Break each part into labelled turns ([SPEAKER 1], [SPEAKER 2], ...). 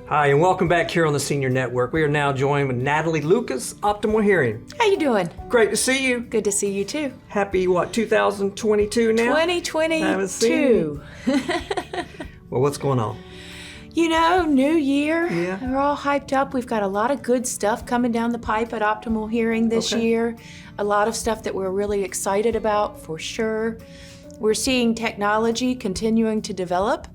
[SPEAKER 1] Hi, and welcome back here on the Senior Network. We are now joined with Natalie Lucas, Optimal Hearing.
[SPEAKER 2] How you doing?
[SPEAKER 1] Great to see you.
[SPEAKER 2] Good to see you too.
[SPEAKER 1] Happy, 2022 now?
[SPEAKER 2] 2022.
[SPEAKER 1] Haven't seen you. Well, what's going on?
[SPEAKER 2] You know, new year.
[SPEAKER 1] Yeah.
[SPEAKER 2] We're all hyped up. We've got a lot of good stuff coming down the pipe at Optimal Hearing this year. A lot of stuff that we're really excited about, for sure. We're seeing technology continuing to develop,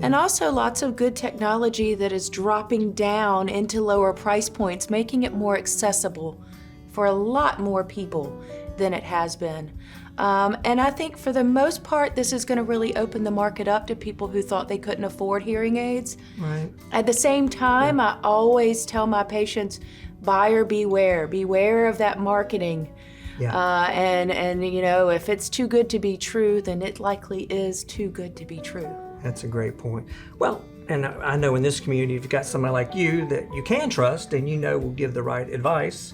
[SPEAKER 2] and also lots of good technology that is dropping down into lower price points, making it more accessible for a lot more people than it has been. And I think for the most part, this is going to really open the market up to people who thought they couldn't afford hearing aids.
[SPEAKER 1] Right.
[SPEAKER 2] At the same time, I always tell my patients, buyer beware. Beware of that marketing.
[SPEAKER 1] Yeah.
[SPEAKER 2] And you know, if it's too good to be true, then it likely is too good to be true.
[SPEAKER 1] That's a great point. Well, and I know in this community, if you've got somebody like you that you can trust and you know will give the right advice,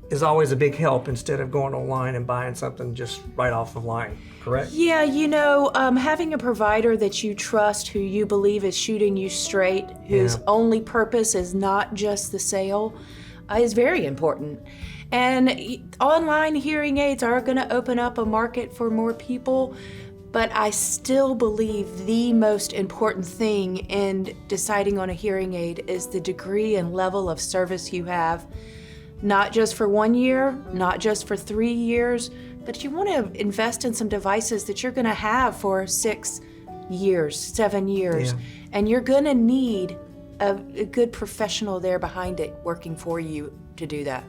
[SPEAKER 1] is always a big help instead of going online and buying something just right off the line, correct?
[SPEAKER 2] Yeah, you know, having a provider that you trust, who you believe is shooting you straight, whose only purpose is not just the sale, is very important. And online hearing aids are going to open up a market for more people, but I still believe the most important thing in deciding on a hearing aid is the degree and level of service you have, not just for 1 year, not just for 3 years, but you want to invest in some devices that you're going to have for 6 years, 7 years, and you're going to need a good professional there behind it working for you to do that.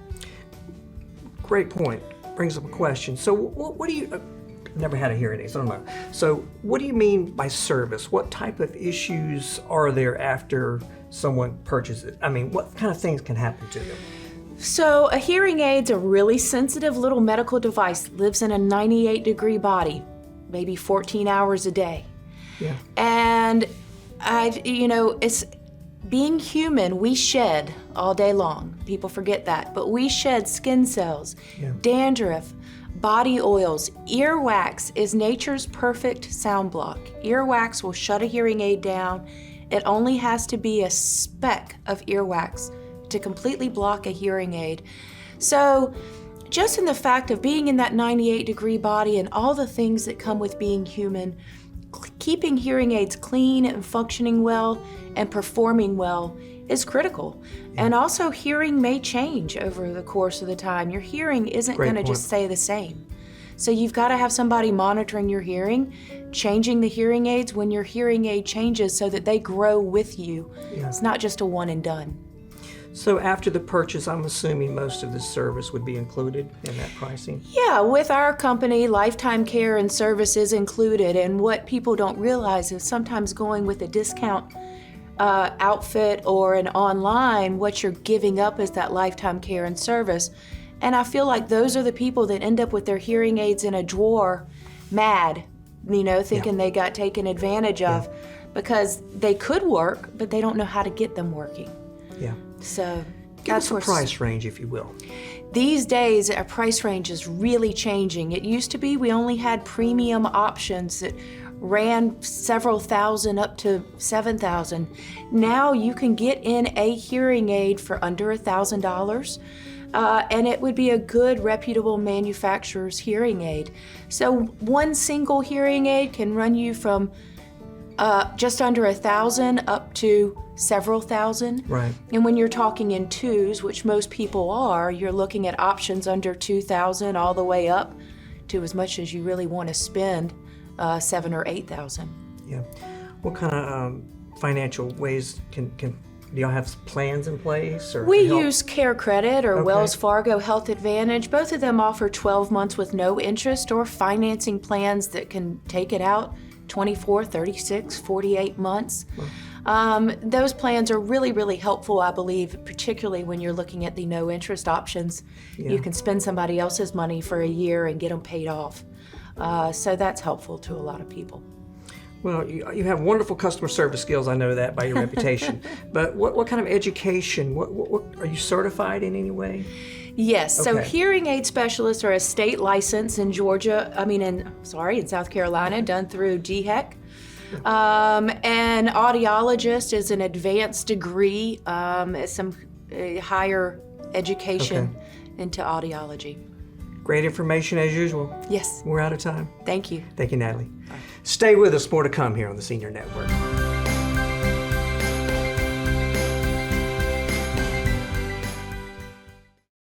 [SPEAKER 1] Great point. Brings up a question. So what do you, never had a hearing aid, so I don't know. So what do you mean by service? What type of issues are there after someone purchases? I mean, what kind of things can happen to them?
[SPEAKER 2] So a hearing aid's a really sensitive little medical device, lives in a 98-degree body, maybe 14 hours a day.
[SPEAKER 1] Yeah.
[SPEAKER 2] And it's being human, we shed all day long. People forget that. But we shed skin cells, dandruff, body oils. Earwax is nature's perfect sound block. Earwax will shut a hearing aid down. It only has to be a speck of earwax to completely block a hearing aid. So just in the fact of being in that 98-degree body and all the things that come with being human, keeping hearing aids clean and functioning well and performing well is critical. And also hearing may change over the course of the time. Your hearing isn't going to just stay the same. So you've got to have somebody monitoring your hearing, changing the hearing aids when your hearing aid changes so that they grow with you. It's not just a one and done.
[SPEAKER 1] So after the purchase, I'm assuming most of this service would be included in that pricing?
[SPEAKER 2] Yeah, with our company, lifetime care and service is included. And what people don't realize is sometimes going with a discount outfit or an online, what you're giving up is that lifetime care and service. And I feel like those are the people that end up with their hearing aids in a drawer, mad, thinking they got taken advantage of because they could work, but they don't know how to get them working.
[SPEAKER 1] Yeah.
[SPEAKER 2] So
[SPEAKER 1] give us a price range, if you will.
[SPEAKER 2] These days, our price range is really changing. It used to be we only had premium options that ran several thousand up to $7,000. Now you can get in a hearing aid for under $1,000, and it would be a good, reputable manufacturer's hearing aid. So one single hearing aid can run you from just under $1,000 up to several thousand.
[SPEAKER 1] Right. And
[SPEAKER 2] when you're talking in twos, which most people are, you're looking at options under $2,000 all the way up to as much as you really want to spend, $7,000 or $8,000.
[SPEAKER 1] Yeah. What kind of financial ways can do y'all have plans in place? Or
[SPEAKER 2] we use Care Credit or Wells Fargo Health Advantage. Both of them offer 12 months with no interest or financing plans that can take it out 24, 36, 48 months. Those plans are really, really helpful, I believe, particularly when you're looking at the no interest options. You can spend somebody else's money for a year and get them paid off. So that's helpful to a lot of people.
[SPEAKER 1] Well, you have wonderful customer service skills, I know that by your reputation. But what kind of education, what are you certified in any way?
[SPEAKER 2] Yes, so hearing aid specialists are a state license in Georgia, in South Carolina, done through WHHI-TV. And audiologist is an advanced degree, some higher education into audiology.
[SPEAKER 1] Great information as usual.
[SPEAKER 2] Yes.
[SPEAKER 1] We're out of time.
[SPEAKER 2] Thank you.
[SPEAKER 1] Thank you, Natalie. Stay with us. More to come here on the Senior Network.